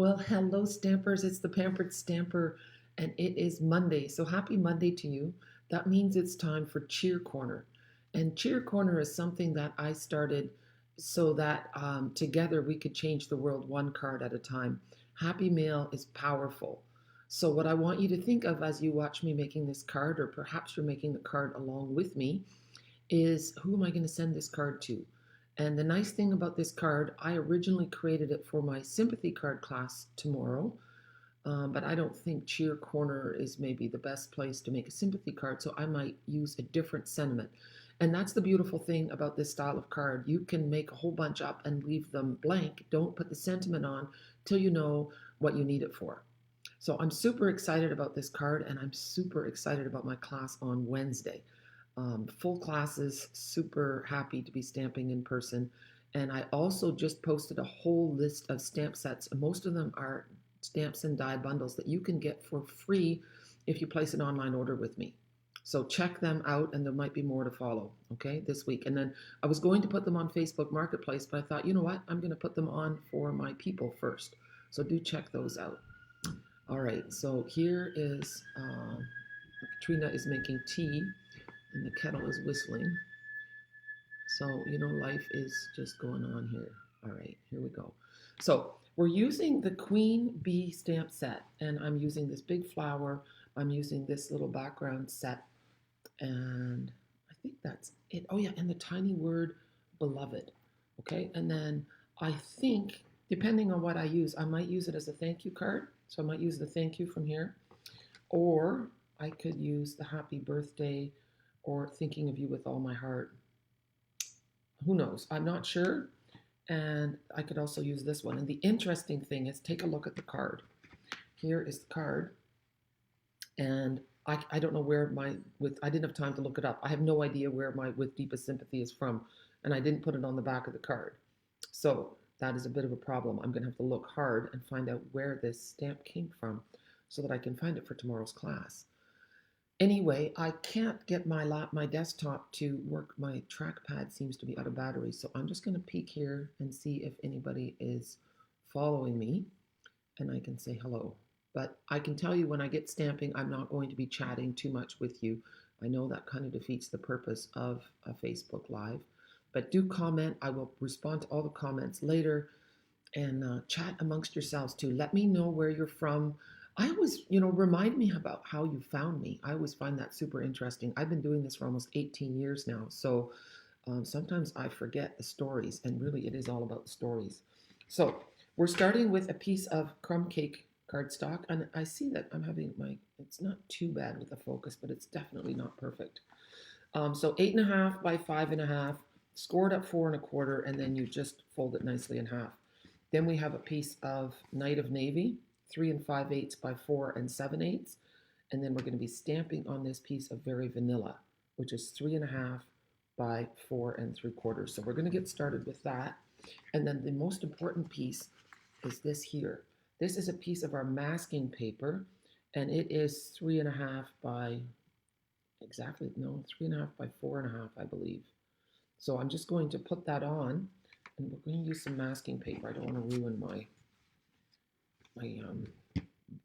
Well, hello, Stampers. It's the Pampered Stamper, and it is Monday. So happy Monday to you. That means it's time for Cheer Corner. And Cheer Corner is something that I started so that together we could change the world one card at a time. Happy Mail is powerful. So, what I want you to think of as you watch me making this card, or perhaps you're making the card along with me, is who am I going to send this card to? And the nice thing about this card, I originally created it for my sympathy card class tomorrow, but I don't think Cheer Corner is maybe the best place to make a sympathy card, so I might use a different sentiment. And that's the beautiful thing about this style of card. You can make a whole bunch up and leave them blank. Don't put the sentiment on till you know what you need it for. So I'm super excited about this card, and I'm super excited about my class on Wednesday. Full classes, super happy to be stamping in person. And I also just posted a whole list of stamp sets. Most of them are stamps and die bundles that you can get for free if you place an online order with me. So check them out, and there might be more to follow, okay, this week. And then I was going to put them on Facebook Marketplace, but I thought, you know what, I'm going to put them on for my people first. So do check those out. All right, so here is Katrina is making tea and the kettle is whistling. So, life is just going on here. All right, here we go. So, we're using the Queen Bee stamp set, and I'm using this big flower. I'm using this little background set, and I think that's it. Oh, yeah, and the tiny word beloved. Okay, and then I think, depending on what I use, I might use it as a thank you card. So, I might use the thank you from here, or I could use the happy birthday or thinking of you with all my heart. Who knows? I'm not sure. And I could also use this one. And the interesting thing is, take a look at the card. Here is the card. And I don't know where I didn't have time to look it up. I have no idea where my With Deepest Sympathy is from. And I didn't put it on the back of the card. So that is a bit of a problem. I'm going to have to look hard and find out where this stamp came from so that I can find it for tomorrow's class. Anyway, I can't get my desktop to work. My trackpad seems to be out of battery, so I'm just going to peek here and see if anybody is following me, and I can say hello. But I can tell you when I get stamping, I'm not going to be chatting too much with you. I know that kind of defeats the purpose of a Facebook Live, but do comment. I will respond to all the comments later, and chat amongst yourselves too. Let me know where you're from. I always, remind me about how you found me. I always find that super interesting. I've been doing this for almost 18 years now. So sometimes I forget the stories, and really it is all about the stories. So we're starting with a piece of crumb cake cardstock, and I see that I'm having it's not too bad with the focus, but it's definitely not perfect. So 8.5 by 5.5, scored up 4.25, and then you just fold it nicely in half. Then we have a piece of Night of Navy, 3 5/8 by 4 7/8. And then we're going to be stamping on this piece of Very Vanilla, which is 3.5 by 4 3/4. So we're going to get started with that. And then the most important piece is this here. This is a piece of our masking paper, and it is 3.5 by 3.5 by 4.5, I believe. So I'm just going to put that on, and we're going to use some masking paper. I don't want to ruin my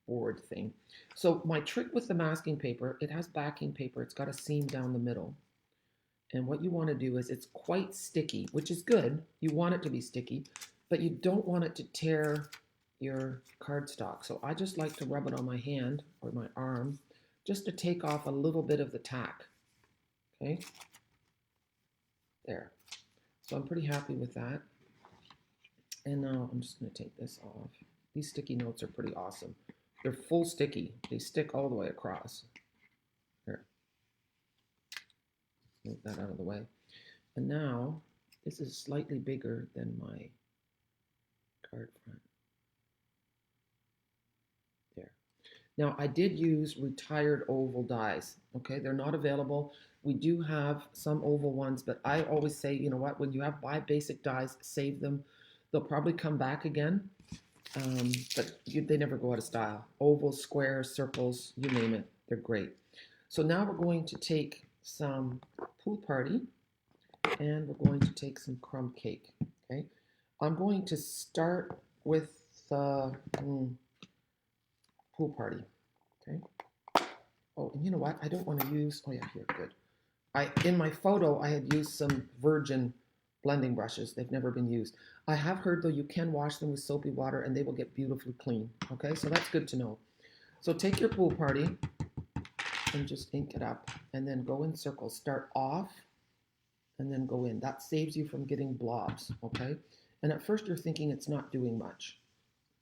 board thing. So my trick with the masking paper, it has backing paper. It's got a seam down the middle. And what you want to do is, it's quite sticky, which is good. You want it to be sticky, but you don't want it to tear your cardstock. So I just like to rub it on my hand or my arm just to take off a little bit of the tack. Okay, there. So I'm pretty happy with that. And now I'm just going to take this off. These sticky notes are pretty awesome. They're full sticky. They stick all the way across. Here. Move that out of the way. And now, this is slightly bigger than my card front. There. Now, I did use retired oval dies. Okay, they're not available. We do have some oval ones, but I always say, you know what, when you buy basic dies, save them. They'll probably come back again. But they never go out of style. Ovals, squares, circles, you name it, they're great. So now we're going to take some Pool Party, and we're going to take some crumb cake. Okay, I'm going to start with pool party. Okay. Oh, and you know what? I don't want to use. Oh yeah, here, good. In my photo, I had used some virgin blending brushes. They've never been used. I have heard though you can wash them with soapy water and they will get beautifully clean. Okay, so that's good to know. So take your pool party and just ink it up and then go in circles. Start off and then go in. That saves you from getting blobs, okay? And at first you're thinking it's not doing much,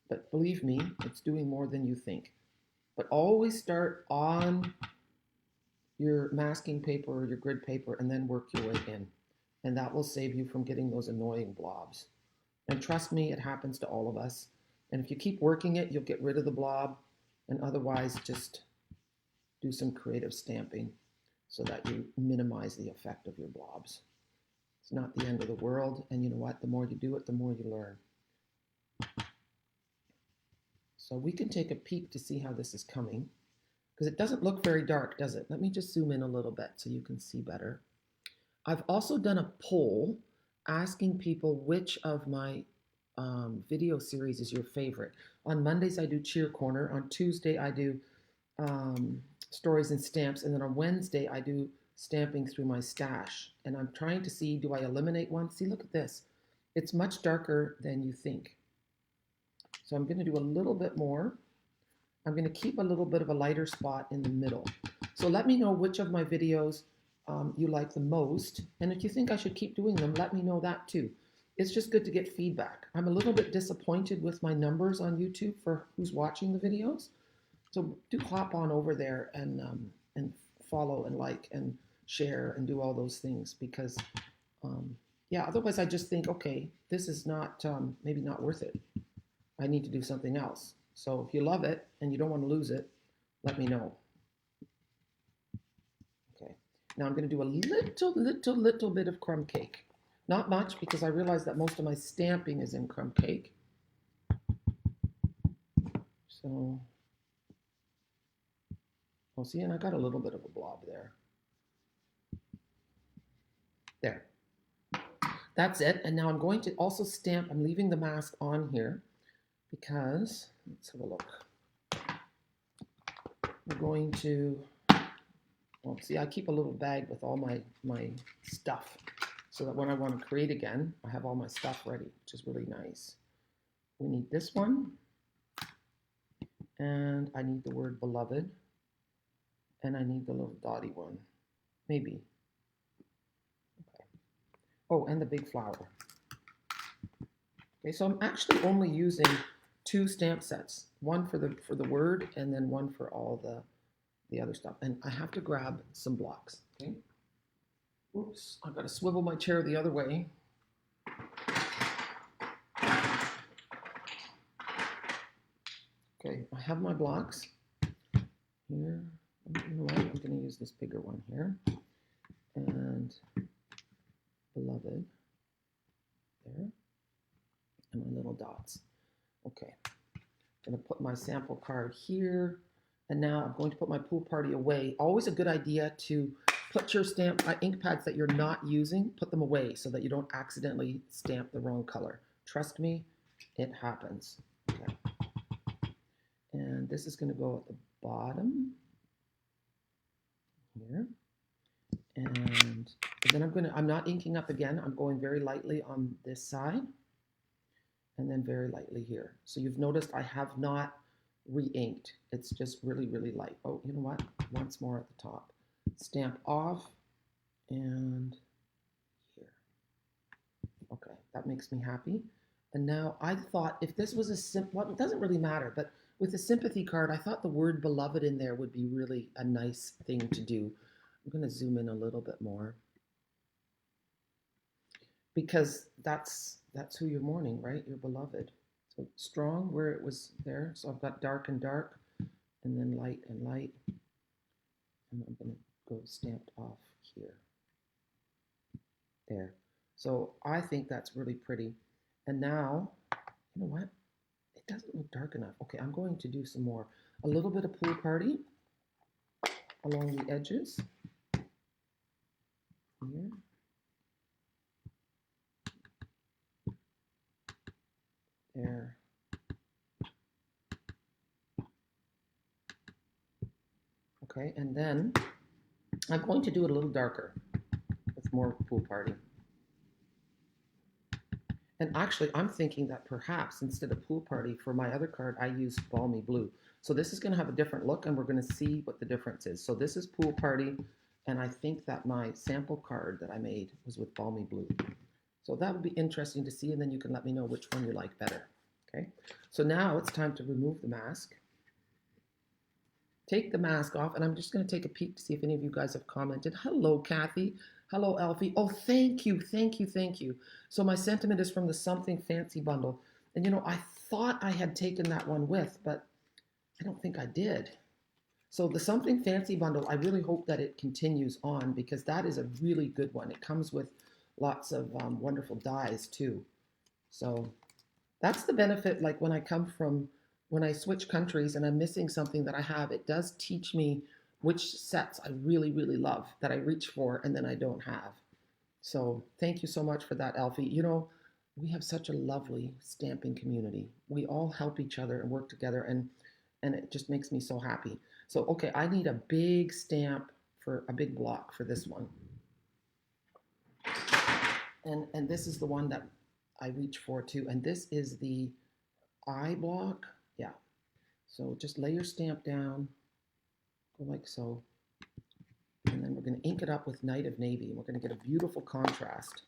but believe me, it's doing more than you think. But always start on your masking paper or your grid paper and then work your way in. And that will save you from getting those annoying blobs. And trust me, it happens to all of us. And if you keep working it, you'll get rid of the blob. And otherwise, just do some creative stamping so that you minimize the effect of your blobs. It's not the end of the world. And you know what? The more you do it, the more you learn. So we can take a peek to see how this is coming, because it doesn't look very dark, does it? Let me just zoom in a little bit so you can see better. I've also done a poll asking people which of my video series is your favorite. On Mondays, I do Cheer Corner. On Tuesday, I do Stories and Stamps. And then on Wednesday, I do Stamping Through My Stash. And I'm trying to see, do I eliminate one? See, look at this. It's much darker than you think. So I'm going to do a little bit more. I'm going to keep a little bit of a lighter spot in the middle. So let me know which of my videos you like the most. And if you think I should keep doing them, let me know that too. It's just good to get feedback. I'm a little bit disappointed with my numbers on YouTube for who's watching the videos. So do hop on over there and follow and like and share and do all those things, because yeah, otherwise I just think, okay, this is not maybe not worth it. I need to do something else. So if you love it and you don't want to lose it, let me know. Okay. Now I'm going to do a little bit of crumb cake. Not much, because I realize that most of my stamping is in crumb cake. So, oh, see, and I got a little bit of a blob there. There. That's it. And now I'm going to also stamp. I'm leaving the mask on here because, let's have a look. We're going to, well, see, I keep a little bag with all my stuff, so that when I want to create again, I have all my stuff ready, which is really nice. We need this one, and I need the word beloved, and I need the little dotty one, maybe. Okay. Oh, and the big flower. Okay, so I'm actually only using 2 stamp sets, one for the word, and then one for all the other stuff. And I have to grab some blocks. Okay. Oops, I've got to swivel my chair the other way. Okay, I have my blocks here. You know what? I'm going to use this bigger one here. And beloved, there. And my little dots. Okay, I'm going to put my sample card here. And now I'm going to put my pool party away. Always a good idea to put your ink pads that you're not using, put them away so that you don't accidentally stamp the wrong color. Trust me, it happens. Okay. And this is going to go at the bottom here. And then I'm not inking up again. I'm going very lightly on this side and then very lightly here. So you've noticed I have not re-inked. It's just really, really light. Oh, you know what? Once more at the top. Stamp off and here. Okay, that makes me happy. And now I thought if this was well, it doesn't really matter, but with a sympathy card, I thought the word beloved in there would be really a nice thing to do. I'm going to zoom in a little bit more, because that's who you're mourning, right? Your beloved. So strong where it was there. So I've got dark and dark, and then light and light. And I'm going to go stamped off here. There. So I think that's really pretty. And now, you know what? It doesn't look dark enough. Okay, I'm going to do some more. A little bit of pool party along the edges. Here. There. Okay, and then I'm going to do it a little darker with more pool party. And actually, I'm thinking that perhaps instead of pool party for my other card, I use balmy blue. So this is going to have a different look, and we're going to see what the difference is. So this is pool party, and I think that my sample card that I made was with balmy blue. So that would be interesting to see, and then you can let me know which one you like better. Okay, so now it's time to remove the mask. Take the mask off, and I'm just going to take a peek to see if any of you guys have commented. Hello, Kathy. Hello, Alfie. Oh, thank you, thank you, thank you. So my sentiment is from the Something Fancy bundle. And you know, I thought I had taken that one with, but I don't think I did. So the Something Fancy bundle, I really hope that it continues on because that is a really good one. It comes with lots of wonderful dies too. So that's the benefit, like when I switch countries and I'm missing something that I have, it does teach me which sets I really, really love that I reach for and then I don't have. So thank you so much for that, Alfie. You know, we have such a lovely stamping community. We all help each other and work together, and it just makes me so happy. So, okay, I need a big stamp for a big block for this one. And this is the one that I reach for too. And this is the I block. Yeah. So just lay your stamp down, go like so. And then we're going to ink it up with Night of Navy. And we're going to get a beautiful contrast.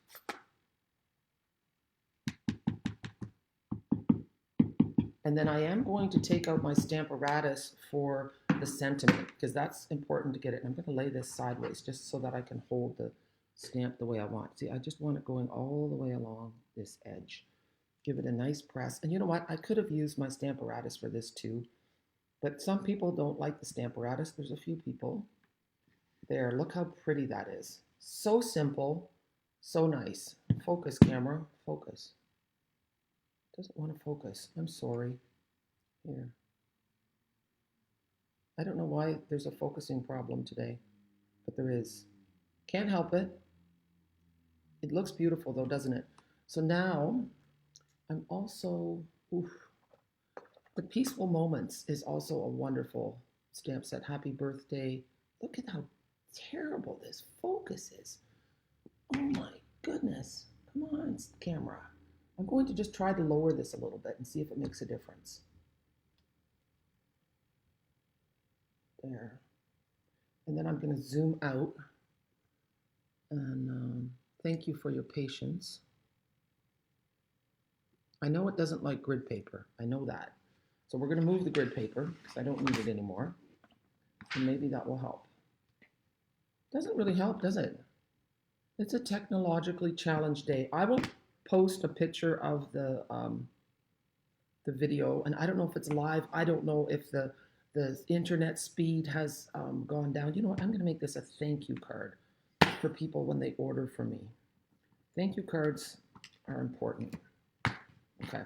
And then I am going to take out my Stamparatus for the sentiment because that's important to get it. And I'm going to lay this sideways just so that I can hold the stamp the way I want. See, I just want it going all the way along this edge. Give it a nice press. And you know what? I could have used my Stamparatus for this too. But some people don't like the Stamparatus. There's a few people. There, look how pretty that is. So simple, so nice. Focus, camera, focus. Doesn't want to focus. I'm sorry. Here. I don't know why there's a focusing problem today, but there is. Can't help it. It looks beautiful though, doesn't it? So now I'm also, the Peaceful Moments is also a wonderful stamp set. Happy birthday. Look at how terrible this focus is. Oh my goodness. Come on, camera. I'm going to just try to lower this a little bit and see if it makes a difference. There. And then I'm going to zoom out. And thank you for your patience. I know it doesn't like grid paper. I know that. So we're going to move the grid paper because I don't need it anymore. And maybe that will help. Doesn't really help, does it? It's a technologically challenged day. I will post a picture of the video, and I don't know if it's live. I don't know if the internet speed has gone down. You know what? I'm going to make this a thank you card for people when they order from me. Thank you cards are important. Okay.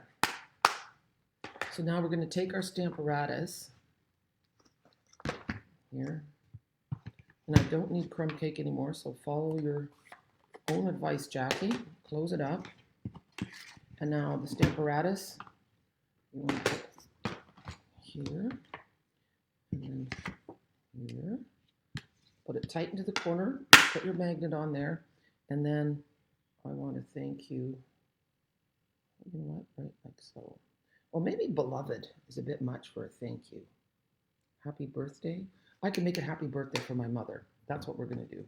So now we're going to take our Stamparatus here. And I don't need crumb cake anymore, so follow your own advice, Jackie. Close it up. And now the Stamparatus, you want to put here, and then here. Put it tight into the corner, put your magnet on there, and then I want to thank you. You know what? Right like so. Well, maybe beloved is a bit much for a thank you. Happy birthday. I can make it happy birthday for my mother. That's what we're going to do.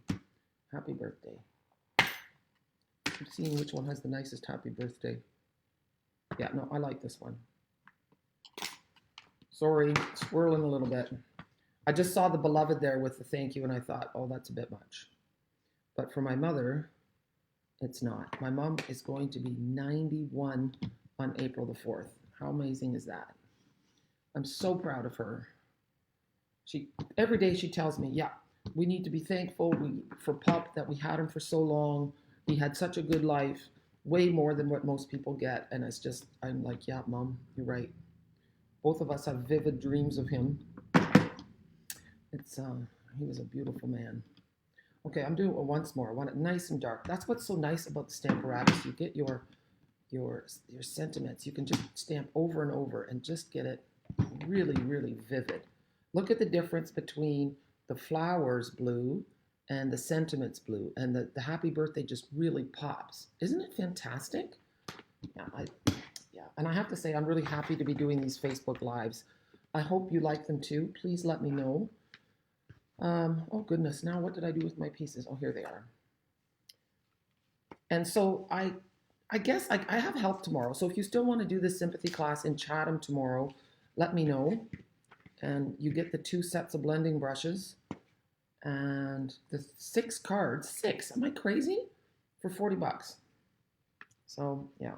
Happy birthday. I'm seeing which one has the nicest happy birthday. Yeah, no, I like this one. Sorry, swirling a little bit. I just saw the beloved there with the thank you and I thought, oh, that's a bit much. But for my mother, it's not. My mom is going to be 91 on April the 4th. How amazing is that? I'm so proud of her. Every day she tells me, yeah, we need to be thankful for Pup that we had him for so long. He had such a good life, way more than what most people get. And it's just, I'm like, yeah, Mom, you're right. Both of us have vivid dreams of him. He was a beautiful man. Okay, I'm doing it once more. I want it nice and dark. That's what's so nice about the Stamparatus. You get your sentiments. You can just stamp over and over and just get it really, really vivid. Look at the difference between the flowers blue and the sentiments blue, and the happy birthday just really pops. Isn't it fantastic? Yeah, yeah, and I have to say I'm really happy to be doing these Facebook lives. I hope you like them too. Please let me know. Oh goodness, now what did I do with my pieces? Oh, here they are. And so I guess I have help tomorrow. So if you still want to do this sympathy class in Chatham tomorrow, let me know. And you get the 2 sets of blending brushes and the 6 cards. 6? Am I crazy? For 40 bucks. So yeah,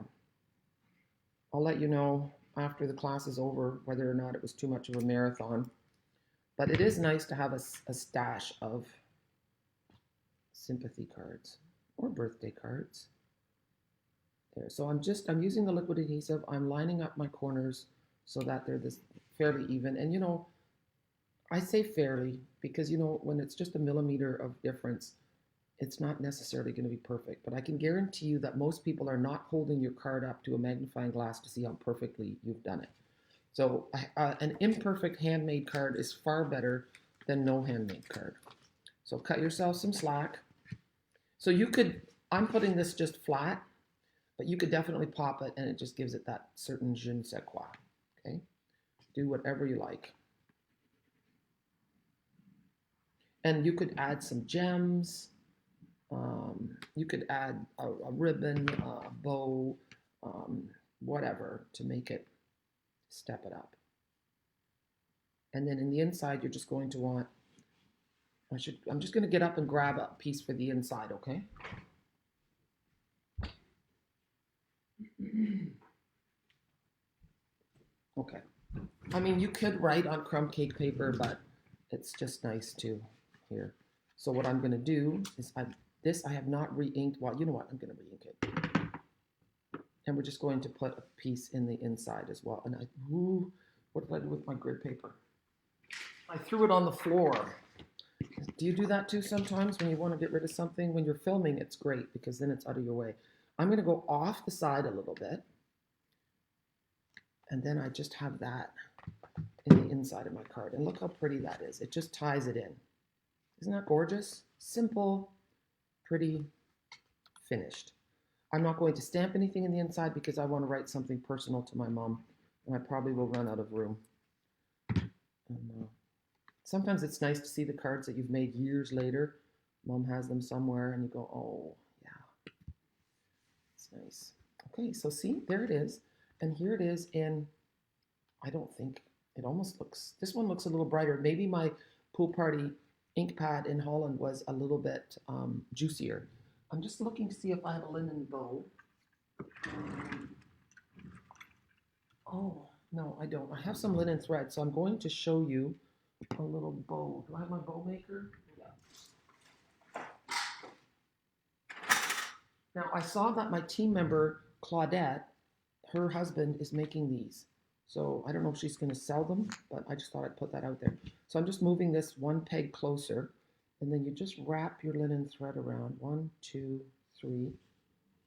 I'll let you know after the class is over whether or not it was too much of a marathon. But it is nice to have a stash of sympathy cards or birthday cards. There. So I'm using the liquid adhesive. I'm lining up my corners so that they're this fairly even. And I say fairly because when it's just a millimeter of difference, it's not necessarily going to be perfect. But I can guarantee you that most people are not holding your card up to a magnifying glass to see how perfectly you've done it. So an imperfect handmade card is far better than no handmade card. So cut yourself some slack. So I'm putting this just flat, but you could definitely pop it and it just gives it that certain je ne sais quoi. Okay? Do whatever you like. And you could add some gems. You could add a ribbon, a bow, whatever to make it step it up. And then in the inside, you're just going to want, I'm just going to get up and grab a piece for the inside, okay? Okay. I mean, you could write on crumb cake paper, but it's just nice to here. So what I'm going to do is I have not re-inked. Well, you know what? I'm going to re-ink it. And we're just going to put a piece in the inside as well. And what did I do with my grid paper? I threw it on the floor. Do you do that too sometimes when you want to get rid of something? When you're filming, it's great because then it's out of your way. I'm going to go off the side a little bit. And then I just have that in the inside of my card. And look how pretty that is. It just ties it in. Isn't that gorgeous? Simple, pretty, finished. I'm not going to stamp anything in the inside because I want to write something personal to my mom. And I probably will run out of room. And, sometimes it's nice to see the cards that you've made years later. Mom has them somewhere and you go, oh, yeah. It's nice. Okay, so see, there it is. And here it is in, I don't think, it almost looks, this one looks a little brighter. Maybe my pool party ink pad in Holland was a little bit juicier. I'm just looking to see if I have a linen bow. Oh, no, I don't. I have some linen thread, so I'm going to show you a little bow. Do I have my bow maker? Yeah. Now, I saw that my team member, Claudette, her husband is making these. So I don't know if she's going to sell them, but I just thought I'd put that out there. So I'm just moving this one peg closer, and then you just wrap your linen thread around. 1, 2, 3.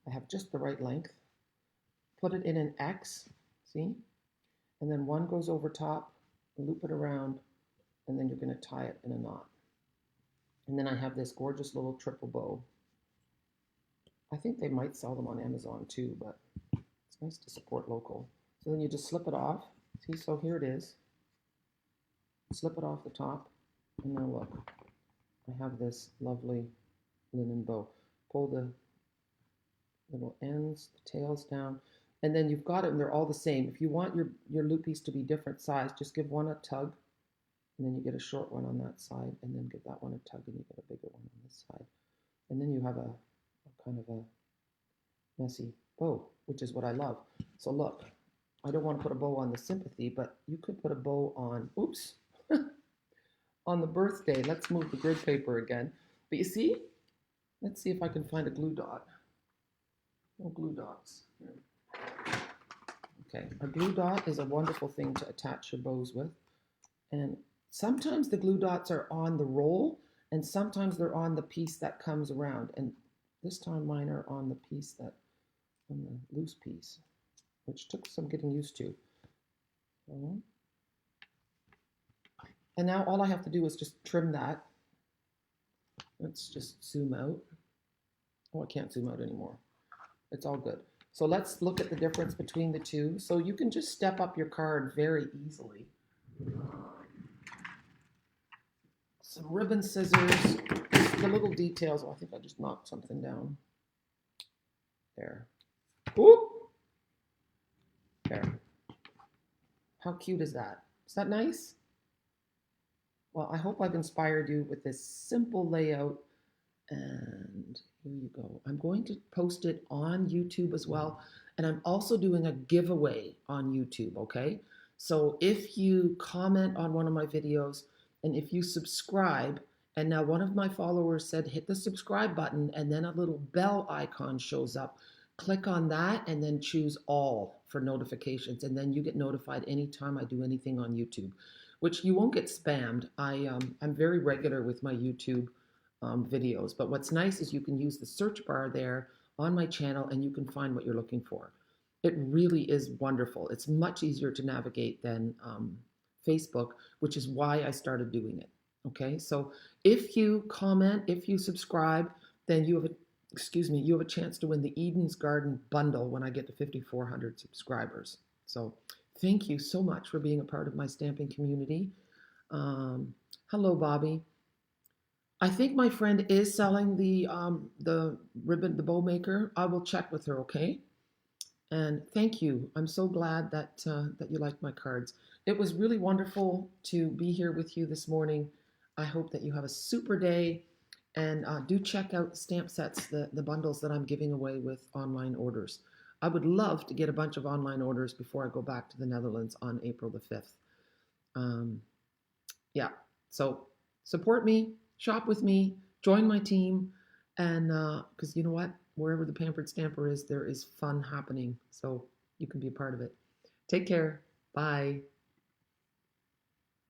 I have just the right length. Put it in an X, see? And then one goes over top, loop it around, and then you're going to tie it in a knot. And then I have this gorgeous little triple bow. I think they might sell them on Amazon too, but it's nice to support local. So then you just slip it off. See, so here it is. Slip it off the top, and now look. I have this lovely linen bow. Pull the little ends, the tails down, and then you've got it, and they're all the same. If you want your loopies to be different size, just give one a tug, and then you get a short one on that side, and then give that one a tug, and you get a bigger one on this side. And then you have a kind of a messy bow, which is what I love. So look, I don't want to put a bow on the sympathy, but you could put a bow on, oops, on the birthday. Let's move the grid paper again. But you see, let's see if I can find a glue dot. No glue dots. Here. Okay, a glue dot is a wonderful thing to attach your bows with. And sometimes the glue dots are on the roll, and sometimes they're on the piece that comes around. And this time mine are on the piece that, on the loose piece, which took some getting used to. And now all I have to do is just trim that. Let's just zoom out. Oh, I can't zoom out anymore. It's all good. So let's look at the difference between the two. So you can just step up your card very easily. Some ribbon scissors, the little details. Oh, I think I just knocked something down. There. Ooh! There. How cute is that? Is that nice? Well, I hope I've inspired you with this simple layout. And here you go. I'm going to post it on YouTube as well. And I'm also doing a giveaway on YouTube, okay? So if you comment on one of my videos and if you subscribe, and now one of my followers said hit the subscribe button and then a little bell icon shows up. Click on that and then choose all for notifications. And then you get notified anytime I do anything on YouTube, which you won't get spammed. I'm very regular with my YouTube videos. But what's nice is you can use the search bar there on my channel and you can find what you're looking for. It really is wonderful. It's much easier to navigate than Facebook, which is why I started doing it. Okay, so if you comment, if you subscribe, then you have you have a chance to win the Eden's Garden bundle when I get to 5,400 subscribers. So thank you so much for being a part of my stamping community. Hello, Bobby. I think my friend is selling the ribbon, the bow maker. I will check with her, okay? And thank you. I'm so glad that that you liked my cards. It was really wonderful to be here with you this morning. I hope that you have a super day, and do check out Stamp Sets, the bundles that I'm giving away with online orders. I would love to get a bunch of online orders before I go back to the Netherlands on April the 5th. Yeah, so support me, shop with me, join my team, and because you know what? Wherever the Pampered Stamper is, there is fun happening. So you can be a part of it. Take care. Bye.